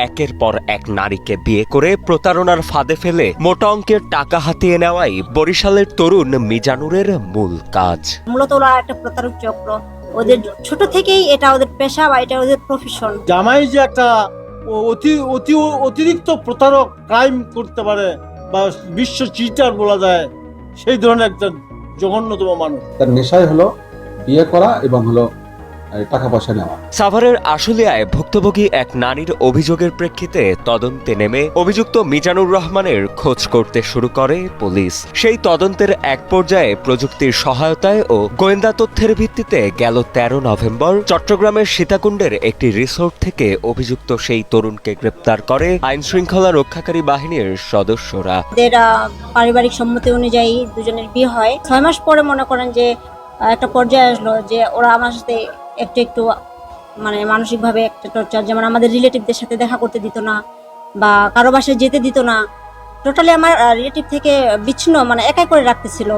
একের পর এক নারীকে বিয়ে করে প্রতারণার ফাঁদে ফেলে মোটা অঙ্কের টাকা হাতিয়ে নেওয়াই বরিশালের তরুণ মিজানুরের মূল কাজ। মূলত ওরা একটা প্রতারক চক্র, ওদের ছোট থেকেই এটা ওদের পেশা বা এটা ওদের প্রফেশন। জামাই যে একটা অতিরিক্ত প্রতারক, ক্রাইম করতে পারে বা বিশ্ব চিটার বলা যায়, সেই ধরনের একটা জঘন্যতম মানুষ। তার নেশাই হলো বিয়ে করা এবং হলো টাকা পয়সা নেওয়া। সাভারের আশুলিয়ায় ভুক্তভোগী এক নারীর অভিযোগের প্রেক্ষিতে তদন্তে নেমে অভিযুক্ত মিজানুর রহমানের খোঁজ করতে শুরু করে পুলিশ। সেই তদন্তের এক পর্যায়ে প্রযুক্তির সহায়তায় ও গোয়েন্দা তথ্যের ভিত্তিতে গেল 13 নভেম্বর চট্টগ্রামের সীতাকুণ্ডের একটি রিসোর্ট থেকে অভিযুক্ত সেই তরুণকে গ্রেপ্তার করে আইন শৃঙ্খলা রক্ষাকারী বাহিনীর সদস্যরা। এদের পারিবারিক সম্মতি অনুযায়ী দুজনের বিয়ে হয়। 6 মাস পরে মনে করেন যে একটা পর্যায়ে আসলো যে ওরা আমার সাথে একটু মানে মানসিকভাবে একটা টর্চার, যেমন আমাদের রিলেটিভদের সাথে দেখা করতে দিত না বা কারো বাসায় যেতে দিত না। টোটালি আমার রিলেটিভ থেকে বিচ্ছিন্ন, মানে একাই করে রাখতেছিল,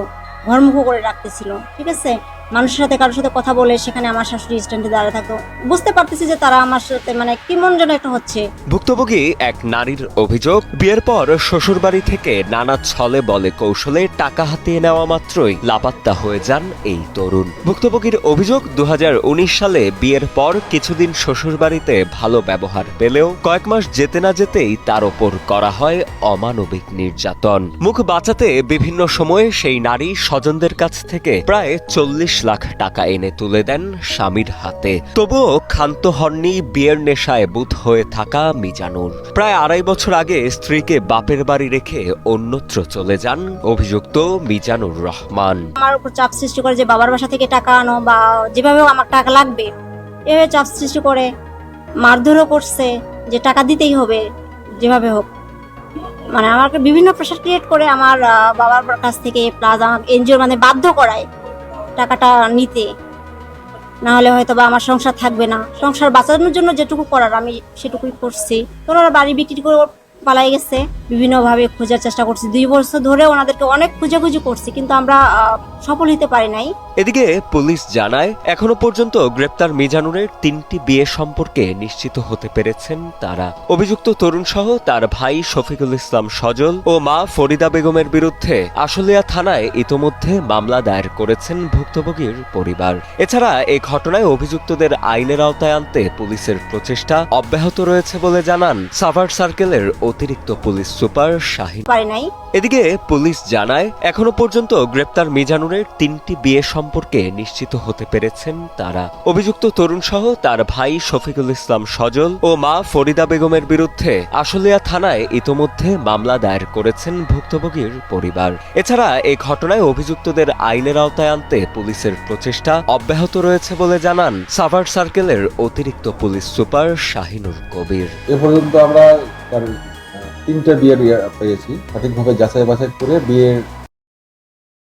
ঘরমুখো করে রাখতেছিল। ঠিক আছে, মানুষের সাথে কারোর সাথে কথা বলে সেখানে আমার শাশুড়ি স্ট্যান্ডে দাঁড়িয়ে থাকতো। বুঝতে পারতেছি যে তারা আমার সাথে মানে কি মন যেন একটা হচ্ছে। ভুক্তভোগী এক নারীর অভিযোগ, বিয়ের পর শ্বশুরবাড়ি থেকে নানা ছলে বলে কৌশলে টাকা হাতিয়ে নেওয়া মাত্রই লাপাত্তা হয়ে যান এই তরুণ। ভুক্তভোগীর অভিযোগ, 2019 সালে বিয়ের পর কিছুদিন শ্বশুরবাড়িতে ভালো ব্যবহার পেলেও কয়েক মাস যেতে না যেতেই তার ওপর করা হয় অমানবিক নির্যাতন। মুখ বাঁচাতে বিভিন্ন সময়ে সেই নারী স্বজনদের কাছ থেকে প্রায় 40 লাখ টাকা এনে তুলে দেন স্বামীর হাতে। তবুও ক্ষান্ত হননি বিয়ের নেশায় বুঁদ হয়ে থাকা মিজানুর। প্রায় 2.5 বছর আগে স্ত্রীকে বাপের বাড়ি রেখে অন্যত্র চলে যান অভিযুক্ত মিজানুর রহমান। আমার উপর চাপ সৃষ্টি করে যে বাবার বাসা থেকে টাকা আনো বা যেভাবে আমার টাকা লাগবে, এভাবে চাপ সৃষ্টি করে মারধরও করছে যে টাকা দিতেই হবে যেভাবে হোক। মানে আমাকে বিভিন্ন প্রেশার ক্রিয়েট করে আমার বাবার কাছ থেকে, প্লাস আমাকে এনজিওর মানে বাধ্য করায় টাকাটা নিতে, না হলে হয়তো বা আমার সংসার থাকবে না। সংসার বাঁচানোর জন্য যেটুকু করার আমি সেটুকুই করছি। তো ওরা বাড়ি বিক্রি করে পালাই গেছে। বিভিন্নভাবে খোঁজার চেষ্টা করছি, 2 বছর ধরে ওনাদেরকে অনেক খোঁজাখুঁজি করছি, কিন্তু আমরা সফল হতে পারি নাই। এদিকে পুলিশ জানায়, এখনো পর্যন্ত গ্রেপ্তার মিজানুরের 3টি বিয়ে সম্পর্কে নিশ্চিত হতে পেরেছেন তারা। অভিযুক্ত তরুণ সহ তার ভাই শফিকুল ইসলাম সজল ও মা ফরিদা বেগমের বিরুদ্ধে আশুলিয়া থানায় ইতোমধ্যে মামলা দায়ের করেছেন ভুক্তভোগীর পরিবার। এছাড়া এই ঘটনায় অভিযুক্তদের আইনের আওতায় আনতে পুলিশের প্রচেষ্টা অব্যাহত রয়েছে বলে জানান সাভার সার্কেলের অতিরিক্ত পুলিশ সুপার শাহিন। এদিকে পুলিশ জানায়, এখনো পর্যন্ত গ্রেপ্তার মিজানুরের 3টি বিয়ে সম্পর্কে নিশ্চিত হতে পেরেছেন তারা। অভিযুক্ত তরুণ সহ তার ভাই শফিকুল ইসলাম সজল ও মা ফরিদা বেগমের বিরুদ্ধে আশুলিয়া থানায় ইতোমধ্যে মামলা দায়ের করেছেন ভুক্তভোগীর পরিবার। এছাড়া এই ঘটনায় অভিযুক্তদের আইনের আওতায় আনতে পুলিশের প্রচেষ্টা অব্যাহত রয়েছে বলে জানান সাভার সার্কেলের অতিরিক্ত পুলিশ সুপার শাহিনুর কবির। এ পর্যন্ত আমরা তার 3টা বিয়ে পেয়েছি। সঠিকভাবে যাচাই বাছাই করে বিয়ের